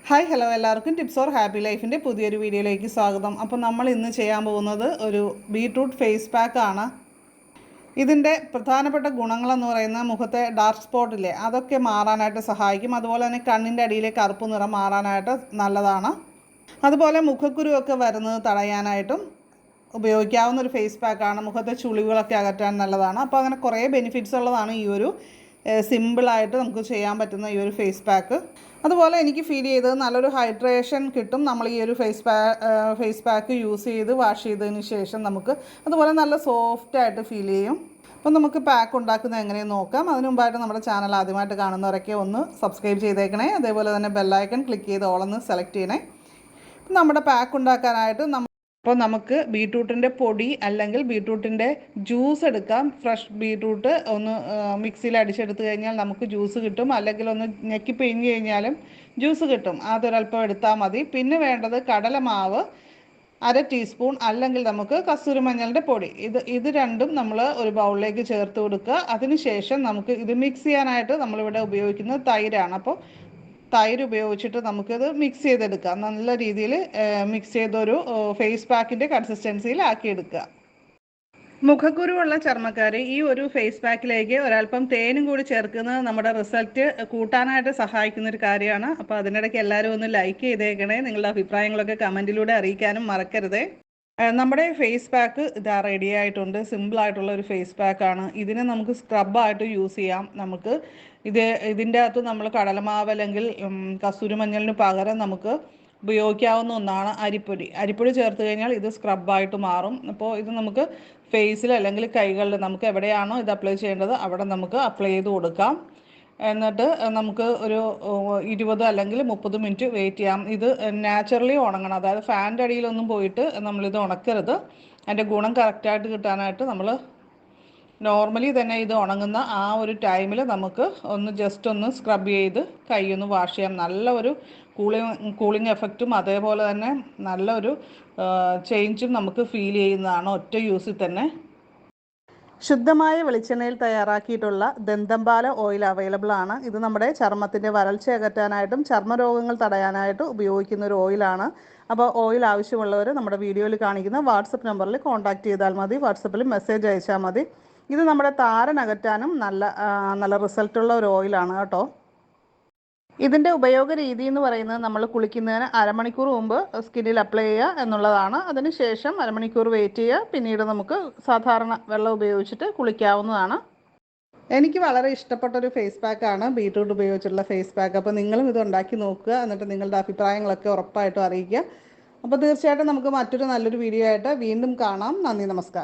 Hi hello എല്ലാവർക്കും tips or happy ലൈഫിൻ്റെ പുതിയൊരു വീഡിയോയിലേക്ക് സ്വാഗതം. അപ്പോൾ നമ്മൾ ഇന്ന് ചെയ്യാൻ പോകുന്നത് ഒരു ബീട്രൂട്ട് ഫേസ് പാക്കാണ്. ഇതിൻ്റെ പ്രധാനപ്പെട്ട ഗുണങ്ങളെന്ന് പറയുന്നത് മുഖത്തെ ഡാർക്ക് സ്പോട്ടില്ലേ അതൊക്കെ മാറാനായിട്ട് സഹായിക്കും. അതുപോലെ തന്നെ കണ്ണിൻ്റെ അടിയിലെ കറുപ്പ് നിറം മാറാനായിട്ട് നല്ലതാണ്. അതുപോലെ മുഖക്കുരുവൊക്കെ വരുന്നത് തടയാനായിട്ടും ഉപയോഗിക്കാവുന്ന ഒരു ഫേസ് പാക്കാണ്. മുഖത്തെ ചുളിവുകളൊക്കെ അകറ്റാൻ നല്ലതാണ്. അപ്പോൾ അങ്ങനെ കുറേ ബെനിഫിറ്റ്സ് ഉള്ളതാണ് ഈ ഒരു സിമ്പിളായിട്ട് നമുക്ക് ചെയ്യാൻ പറ്റുന്ന ഈ ഒരു ഫേസ് പാക്ക്. അതുപോലെ എനിക്ക് ഫീൽ ചെയ്തത് നല്ലൊരു ഹൈഡ്രേഷൻ കിട്ടും നമ്മൾ ഈ ഒരു ഫേസ് പാക്ക് യൂസ് ചെയ്ത് വാഷ് ചെയ്തതിന് ശേഷം നമുക്ക്. അതുപോലെ നല്ല സോഫ്റ്റായിട്ട് ഫീൽ ചെയ്യും. അപ്പോൾ നമുക്ക് പാക്ക് ഉണ്ടാക്കുന്നത് എങ്ങനെയെന്ന് നോക്കാം. അതിന് മുമ്പായിട്ട് നമ്മുടെ ചാനൽ ആദ്യമായിട്ട് കാണുന്നവരൊക്കെ ഒന്ന് സബ്സ്ക്രൈബ് ചെയ്തേക്കണേ. അതേപോലെ തന്നെ ബെല്ലൈക്കൺ ക്ലിക്ക് ചെയ്ത് ഓളൊന്ന് സെലക്ട് ചെയ്യണേ. നമ്മുടെ പാക്ക് ഉണ്ടാക്കാനായിട്ട് അപ്പോൾ നമുക്ക് ബീട്രൂട്ടിൻ്റെ പൊടി അല്ലെങ്കിൽ ബീട്രൂട്ടിൻ്റെ ജ്യൂസ് എടുക്കാം. ഫ്രഷ് ബീട്രൂട്ട് ഒന്ന് മിക്സിയിൽ അടിച്ചെടുത്ത് കഴിഞ്ഞാൽ നമുക്ക് ജ്യൂസ് കിട്ടും. അല്ലെങ്കിൽ ഒന്ന് ഞെക്കി പിഴിഞ്ഞ് കഴിഞ്ഞാലും ജ്യൂസ് കിട്ടും. അതൊരല്പം എടുത്താൽ മതി. പിന്നെ വേണ്ടത് കടലമാവ് 1/2 ടീസ്പൂൺ, അല്ലെങ്കിൽ നമുക്ക് കസ്തൂരി മഞ്ഞളിൻ്റെ പൊടി. ഇത് രണ്ടും നമ്മൾ ഒരു ബൗളിലേക്ക് ചേർത്ത് കൊടുക്കുക. അതിനുശേഷം നമുക്ക് ഇത് മിക്സ് ചെയ്യാനായിട്ട് നമ്മളിവിടെ ഉപയോഗിക്കുന്നത് തൈരാണ്. അപ്പോൾ തൈര് ഉപയോഗിച്ചിട്ട് നമുക്കിത് മിക്സ് ചെയ്തെടുക്കാം. നല്ല രീതിയിൽ മിക്സ് ചെയ്തൊരു ഫേസ് പാക്കിൻ്റെ കൺസിസ്റ്റൻസിയിലാക്കിയെടുക്കുക. മുഖക്കുരുവുള്ള ചർമ്മക്കാർ ഈ ഒരു ഫേസ് പാക്കിലേക്ക് ഒരല്പം തേനും കൂടി ചേർക്കുന്നത് നമ്മുടെ റിസൾട്ട് കൂട്ടാനായിട്ട് സഹായിക്കുന്ന ഒരു കാര്യമാണ്. അപ്പോൾ അതിനിടയ്ക്ക് എല്ലാവരും ഒന്ന് ലൈക്ക് ചെയ്തേക്കണേ. നിങ്ങളുടെ അഭിപ്രായങ്ങളൊക്കെ കമൻറ്റിലൂടെ അറിയിക്കാനും മറക്കരുതേ. നമ്മുടെ ഫേസ് പാക്ക് ഇതാ റെഡി ആയിട്ടുണ്ട്. സിമ്പിളായിട്ടുള്ള ഒരു ഫേസ് പാക്കാണ്. ഇതിനെ നമുക്ക് സ്ക്രബായിട്ട് യൂസ് ചെയ്യാം. നമുക്ക് ഇതിൻ്റെ അകത്ത് നമ്മൾ കടലമാവ് അല്ലെങ്കിൽ കസ്തൂരി മഞ്ഞളിന് പകരം നമുക്ക് ഉപയോഗിക്കാവുന്ന ഒന്നാണ് അരിപ്പൊടി ചേർത്ത് കഴിഞ്ഞാൽ ഇത് സ്ക്രബായിട്ട് മാറും. അപ്പോൾ ഇത് നമുക്ക് ഫേസിൽ അല്ലെങ്കിൽ കൈകളിൽ നമുക്ക് എവിടെയാണോ ഇത് അപ്ലൈ ചെയ്യേണ്ടത് അവിടെ നമുക്ക് അപ്ലൈ ചെയ്ത് കൊടുക്കാം. എന്നിട്ട് നമുക്ക് ഒരു 20 അല്ലെങ്കിൽ 30 മിനിറ്റ് വെയിറ്റ് ചെയ്യാം. ഇത് നാച്ചുറലി ഉണങ്ങണം. അതായത് ഫാനിൻ്റെ അടിയിലൊന്നും പോയിട്ട് നമ്മളിത് ഉണക്കരുത്. അതിൻ്റെ ഗുണം കറക്റ്റായിട്ട് കിട്ടാനായിട്ട് നമ്മൾ നോർമലി തന്നെ ഇത് ഉണങ്ങുന്ന ആ ഒരു ടൈമിൽ നമുക്ക് ജസ്റ്റ് ഒന്ന് സ്ക്രബ് ചെയ്ത് കൈ ഒന്ന് വാഷ് ചെയ്യാം. നല്ല ഒരു കൂളിംഗ് എഫക്റ്റും അതേപോലെ തന്നെ നല്ലൊരു ചേഞ്ചും നമുക്ക് ഫീൽ ചെയ്യുന്നതാണ് ഒറ്റ യൂസിൽ തന്നെ. ശുദ്ധമായ വെളിച്ചെണ്ണയിൽ തയ്യാറാക്കിയിട്ടുള്ള ദന്തംപാല ഓയിൽ അവൈലബിൾ ആണ്. ഇത് നമ്മുടെ ചർമ്മത്തിൻ്റെ വരൾച്ച അകറ്റാനായിട്ടും ചർമ്മരോഗങ്ങൾ തടയാനായിട്ടും ഉപയോഗിക്കുന്ന ഒരു ഓയിലാണ്. അപ്പോൾ ഓയിൽ ആവശ്യമുള്ളവർ നമ്മുടെ വീഡിയോയിൽ കാണിക്കുന്ന വാട്സപ്പ് നമ്പറിൽ കോൺടാക്റ്റ് ചെയ്താൽ മതി. വാട്സപ്പിൽ മെസ്സേജ് അയച്ചാൽ മതി. ഇത് നമ്മുടെ താരൻ അകറ്റാനും നല്ല റിസൾട്ടുള്ള ഒരു ഓയിലാണ് കേട്ടോ. ഇതിൻ്റെ ഉപയോഗ രീതി എന്ന് പറയുന്നത് നമ്മൾ കുളിക്കുന്നതിന് അരമണിക്കൂർ മുമ്പ് സ്കിന്നിൽ അപ്ലൈ ചെയ്യുക എന്നുള്ളതാണ്. അതിനുശേഷം അരമണിക്കൂർ വെയിറ്റ് ചെയ്യുക. പിന്നീട് നമുക്ക് സാധാരണ വെള്ളം ഉപയോഗിച്ചിട്ട് കുളിക്കാവുന്നതാണ്. എനിക്ക് വളരെ ഇഷ്ടപ്പെട്ടൊരു ഫേസ് പാക്കാണ് ബീട്രൂട്ട് ഉപയോഗിച്ചുള്ള ഫേസ് പാക്ക്. അപ്പോൾ നിങ്ങളും ഇത് ഉണ്ടാക്കി നോക്കുക. എന്നിട്ട് നിങ്ങളുടെ അഭിപ്രായങ്ങളൊക്കെ ഉറപ്പായിട്ടും അറിയിക്കുക. അപ്പോൾ തീർച്ചയായിട്ടും നമുക്ക് മറ്റൊരു നല്ലൊരു വീഡിയോ ആയിട്ട് വീണ്ടും കാണാം. നന്ദി, നമസ്കാരം.